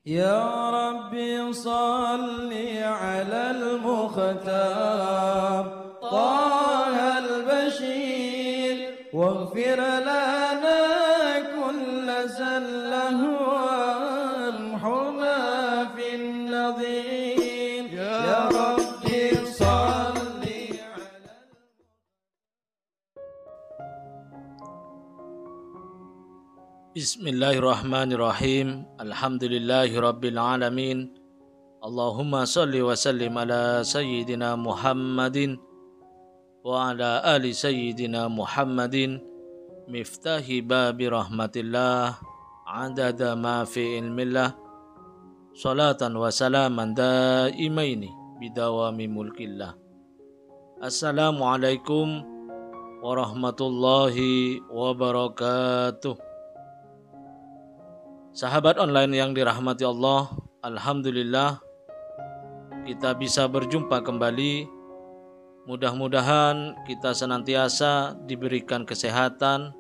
يا ربي صل على المختار طه البشير واغفر لنا كل زله وامحنا في النظير يا ربي صل على Bismillahirrahmanirrahim. Alhamdulillahirabbil alamin. Allahumma shalli wa sallim ala sayyidina Muhammadin wa ala ali sayyidina Muhammadin miftahi babi rahmatillah adada ma fi ilmillah salatan wa salaman daimaini bidawami mulkillah. Assalamualaikum warahmatullahi wabarakatuh. Sahabat online yang dirahmati Allah, alhamdulillah kita bisa berjumpa kembali. Mudah-mudahan kita senantiasa diberikan kesehatan,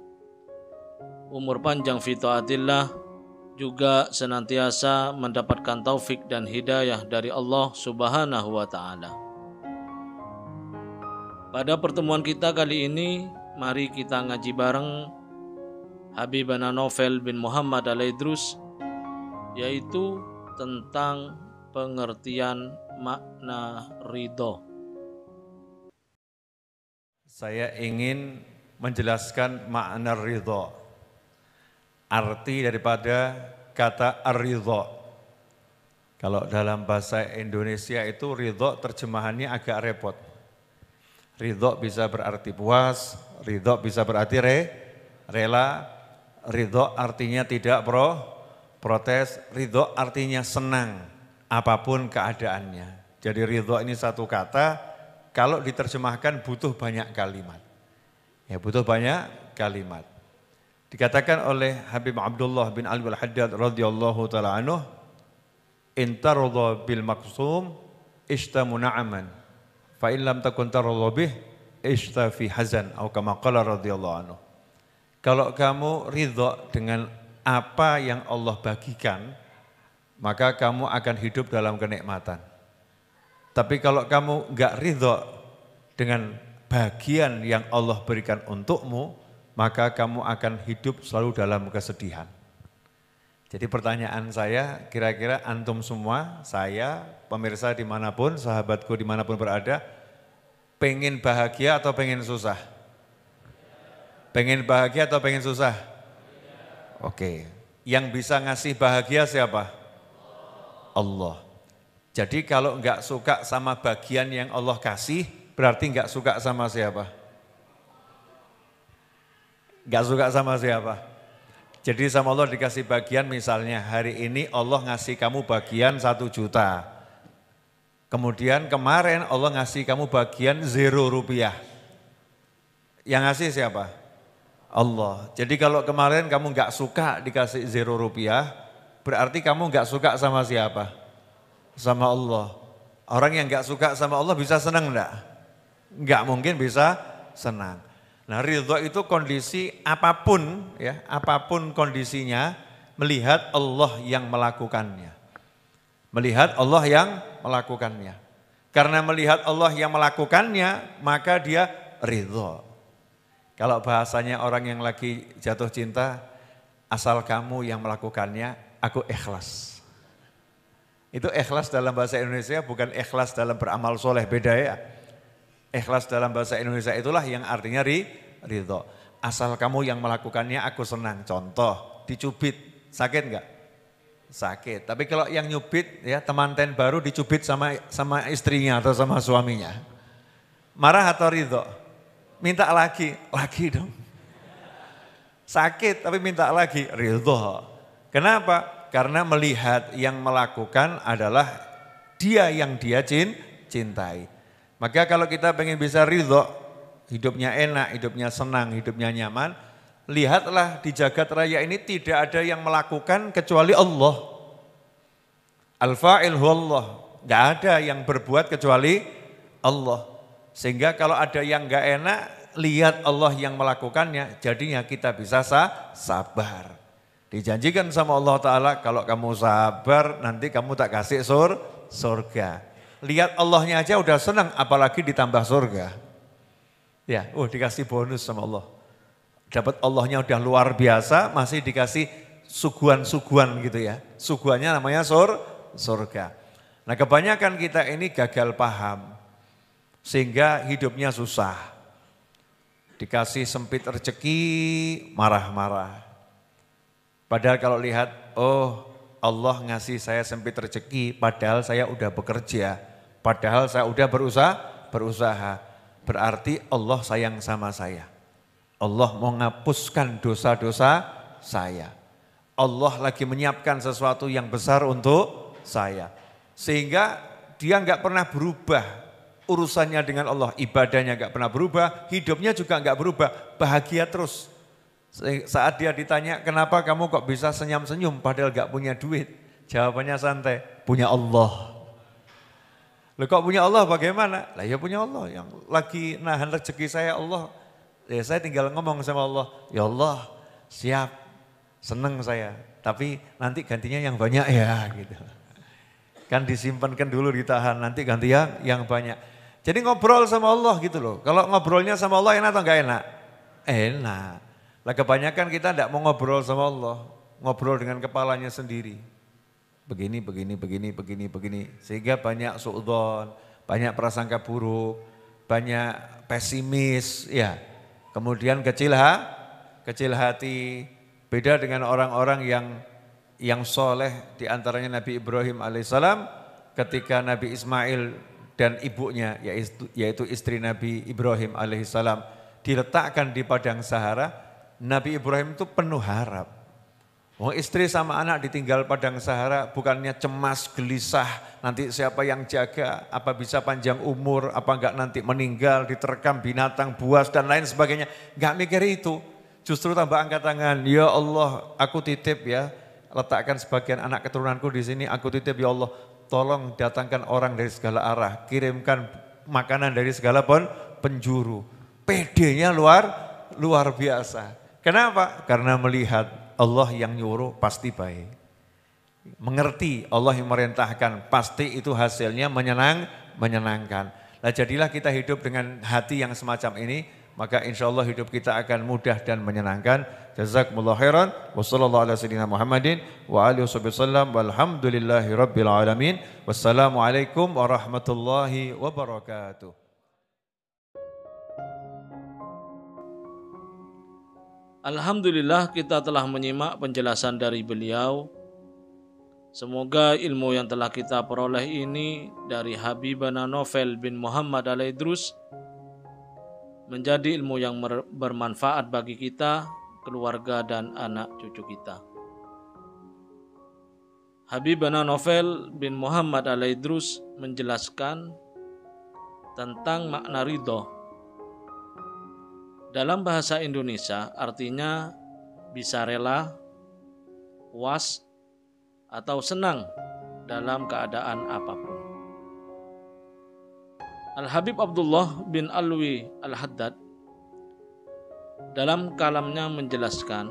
umur panjang fi taatillah, juga senantiasa mendapatkan taufik dan hidayah dari Allah Subhanahu wa taala. Pada pertemuan kita kali ini, mari kita ngaji bareng Habibana Novel bin Muhammad Al-Idrus, yaitu tentang pengertian makna ridho. Saya ingin menjelaskan makna ridho. Arti daripada kata ar-ridho. Kalau dalam bahasa Indonesia itu ridho terjemahannya agak repot. Ridho bisa berarti puas, ridho bisa berarti rela. Ridho artinya tidak protes, ridho artinya senang apapun keadaannya. Jadi ridho ini satu kata, kalau diterjemahkan butuh banyak kalimat. Ya, butuh banyak kalimat. Dikatakan oleh Habib Abdullah bin Ali al-Haddad radhiyallahu taala anhu, "Intaradha bil maqsum ishtamu na'aman, fa in lam takun taradha bih ishta fi hazan," atau kama qala radhiyallahu anhu. Kalau kamu ridho dengan apa yang Allah bagikan, maka kamu akan hidup dalam kenikmatan. Tapi kalau kamu enggak ridho dengan bagian yang Allah berikan untukmu, maka kamu akan hidup selalu dalam kesedihan. Jadi pertanyaan saya, kira-kira antum semua, saya, pemirsa dimanapun, sahabatku dimanapun berada, pengen bahagia atau pengen susah? Pengen bahagia atau pengen susah? Oke. Yang bisa ngasih bahagia siapa? Allah. Jadi kalau enggak suka sama bagian yang Allah kasih, berarti enggak suka sama siapa? Enggak suka sama siapa? Jadi sama Allah dikasih bagian, misalnya hari ini Allah ngasih kamu bagian 1 juta. Kemudian kemarin Allah ngasih kamu bagian 0 rupiah. Yang ngasih siapa? Allah. Jadi kalau kemarin kamu enggak suka dikasih 0 rupiah, berarti kamu enggak suka sama siapa? Sama Allah. Orang yang enggak suka sama Allah bisa senang enggak? Enggak mungkin bisa senang. Nah, ridho itu kondisi apapun ya, apapun kondisinya, melihat Allah yang melakukannya. Melihat Allah yang melakukannya. Karena melihat Allah yang melakukannya, maka dia ridho. Kalau bahasanya orang yang lagi jatuh cinta, asal kamu yang melakukannya, aku ikhlas. Itu ikhlas dalam bahasa Indonesia, bukan ikhlas dalam beramal soleh, beda ya. Ikhlas dalam bahasa Indonesia itulah yang artinya ridho. Asal kamu yang melakukannya, aku senang. Contoh, dicubit, sakit enggak? Sakit. Tapi kalau yang nyubit, ya temanten baru dicubit sama istrinya atau sama suaminya, marah atau ridho? Minta lagi dong. Sakit tapi minta lagi, ridho. Kenapa? Karena melihat yang melakukan adalah dia yang dia cintai. Maka kalau kita pengen bisa ridho, hidupnya enak, hidupnya senang, hidupnya nyaman, lihatlah di jagat raya ini tidak ada yang melakukan kecuali Allah. Al-fa'il huwallah, enggak ada yang berbuat kecuali Allah. Sehingga kalau ada yang enggak enak, lihat Allah yang melakukannya, jadinya kita bisa sabar. Dijanjikan sama Allah Ta'ala, kalau kamu sabar nanti kamu tak kasih surga. Lihat Allahnya aja udah senang, apalagi ditambah surga. Ya, dikasih bonus sama Allah. Dapat Allahnya udah luar biasa, masih dikasih suguhan-suguhan gitu ya. Suguhannya namanya surga. Nah kebanyakan kita ini gagal paham, sehingga hidupnya susah. Dikasih sempit rezeki, marah-marah. Padahal kalau lihat, Allah ngasih saya sempit rezeki, padahal saya udah bekerja, padahal saya udah berusaha. Berarti Allah sayang sama saya. Allah mau ngapuskan dosa-dosa saya. Allah lagi menyiapkan sesuatu yang besar untuk saya. Sehingga dia nggak pernah berubah urusannya dengan Allah, ibadahnya nggak pernah berubah, hidupnya juga nggak berubah, bahagia terus. Saat dia ditanya, kenapa kamu kok bisa senyum-senyum padahal nggak punya duit? Jawabannya santai, punya Allah. Loh kok punya Allah bagaimana? Lah ya punya Allah, yang lagi nahan rezeki saya Allah. Ya saya tinggal ngomong sama Allah, ya Allah siap, seneng saya, tapi nanti gantinya yang banyak ya gitu. Kan disimpankan dulu, ditahan, nanti ganti yang banyak. Jadi ngobrol sama Allah gitu loh. Kalau ngobrolnya sama Allah enak atau enggak enak? Enak. Lah kebanyakan kita enggak mau ngobrol sama Allah. Ngobrol dengan kepalanya sendiri. Begini. Sehingga banyak suudzon, banyak prasangka buruk, banyak pesimis. Ya. Kemudian kecil hati. Beda dengan orang-orang yang soleh, diantaranya Nabi Ibrahim alaihissalam, ketika Nabi Ismail dan ibunya yaitu istri Nabi Ibrahim alaihissalam diletakkan di padang Sahara, Nabi Ibrahim itu penuh harap. Istri sama anak ditinggal padang Sahara, bukannya cemas, gelisah, nanti siapa yang jaga, apa bisa panjang umur, apa enggak nanti meninggal, diterkam binatang, buas dan lain sebagainya. Enggak mikir itu, justru tambah angkat tangan, ya Allah aku titip ya, letakkan sebagian anak keturunanku di sini, aku titip ya Allah, tolong datangkan orang dari segala arah, kirimkan makanan dari segala penjuru. PD-nya luar biasa. Kenapa? Karena melihat Allah yang nyuruh pasti baik. Mengerti Allah yang merintahkan, pasti itu hasilnya menyenangkan. Nah jadilah kita hidup dengan hati yang semacam ini, maka insya Allah hidup kita akan mudah dan menyenangkan. Jazakumullah khairan. Wassallallahu ala sayyidina Muhammadin wa alihi wasallam. Walhamdulillahi rabbil alamin. Wassalamualaikum warahmatullahi wabarakatuh. Alhamdulillah kita telah menyimak penjelasan dari beliau. Semoga ilmu yang telah kita peroleh ini dari Habibana Novel bin Muhammad Al-Idrus menjadi ilmu yang bermanfaat bagi kita, keluarga dan anak cucu kita. Habibana Novel bin Muhammad Al-Idrus menjelaskan tentang makna ridho. Dalam bahasa Indonesia artinya bisa rela, puas, atau senang dalam keadaan apapun. Al-Habib Abdullah bin Alwi Al-Haddad dalam kalamnya menjelaskan,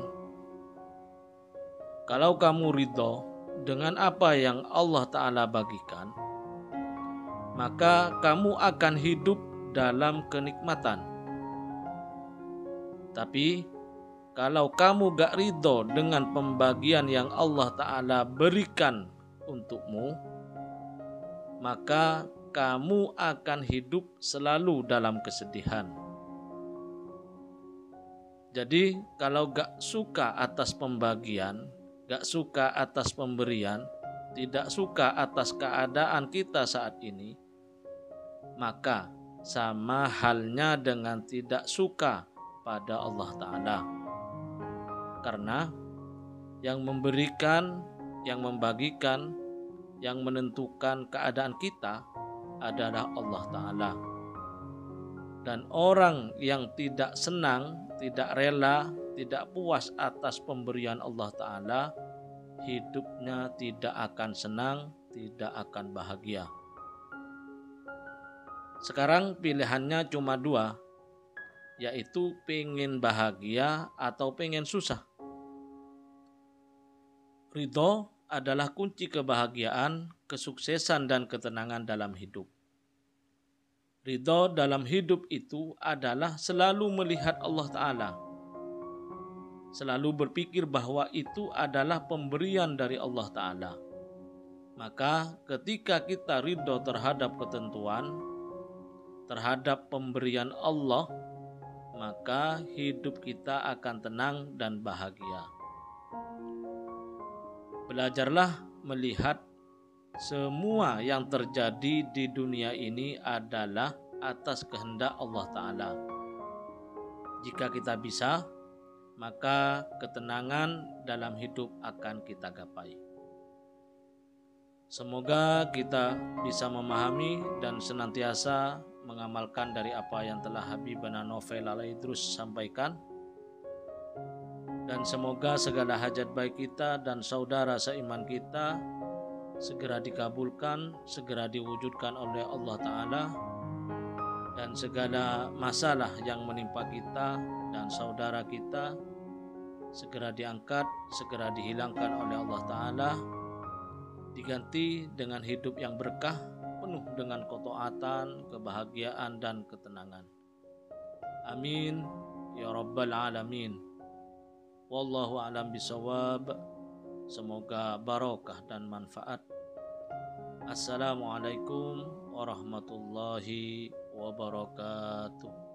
kalau kamu ridho dengan apa yang Allah Ta'ala bagikan, maka kamu akan hidup dalam kenikmatan. Tapi kalau kamu gak ridho dengan pembagian yang Allah Ta'ala berikan untukmu, maka kamu akan hidup selalu dalam kesedihan. Jadi kalau gak suka atas pembagian, gak suka atas pemberian, tidak suka atas keadaan kita saat ini, maka sama halnya dengan tidak suka pada Allah Ta'ala. Karena yang memberikan, yang membagikan, yang menentukan keadaan kita adalah Allah Ta'ala. Dan orang yang tidak senang, tidak rela, tidak puas atas pemberian Allah Ta'ala, hidupnya tidak akan senang, tidak akan bahagia. Sekarang pilihannya cuma dua, yaitu pengen bahagia atau pengen susah. Ridho adalah kunci kebahagiaan, kesuksesan, dan ketenangan dalam hidup. Ridho dalam hidup itu adalah selalu melihat Allah Ta'ala, selalu berpikir bahwa itu adalah pemberian dari Allah Ta'ala. Maka ketika kita ridho terhadap ketentuan, terhadap pemberian Allah, maka hidup kita akan tenang dan bahagia. Belajarlah melihat semua yang terjadi di dunia ini adalah atas kehendak Allah Ta'ala. Jika kita bisa, maka ketenangan dalam hidup akan kita gapai. Semoga kita bisa memahami dan senantiasa mengamalkan dari apa yang telah Habibana Novel Al-Idrus sampaikan. Dan semoga segala hajat baik kita dan saudara seiman kita segera dikabulkan, segera diwujudkan oleh Allah Ta'ala. Dan segala masalah yang menimpa kita dan saudara kita segera diangkat, segera dihilangkan oleh Allah Ta'ala. Diganti dengan hidup yang berkah, penuh dengan ketaatan, kebahagiaan, dan ketenangan. Amin ya Rabbal Alamin. Wallahu a'lam bishawab. Semoga barokah dan manfaat. Assalamualaikum warahmatullahi wabarakatuh.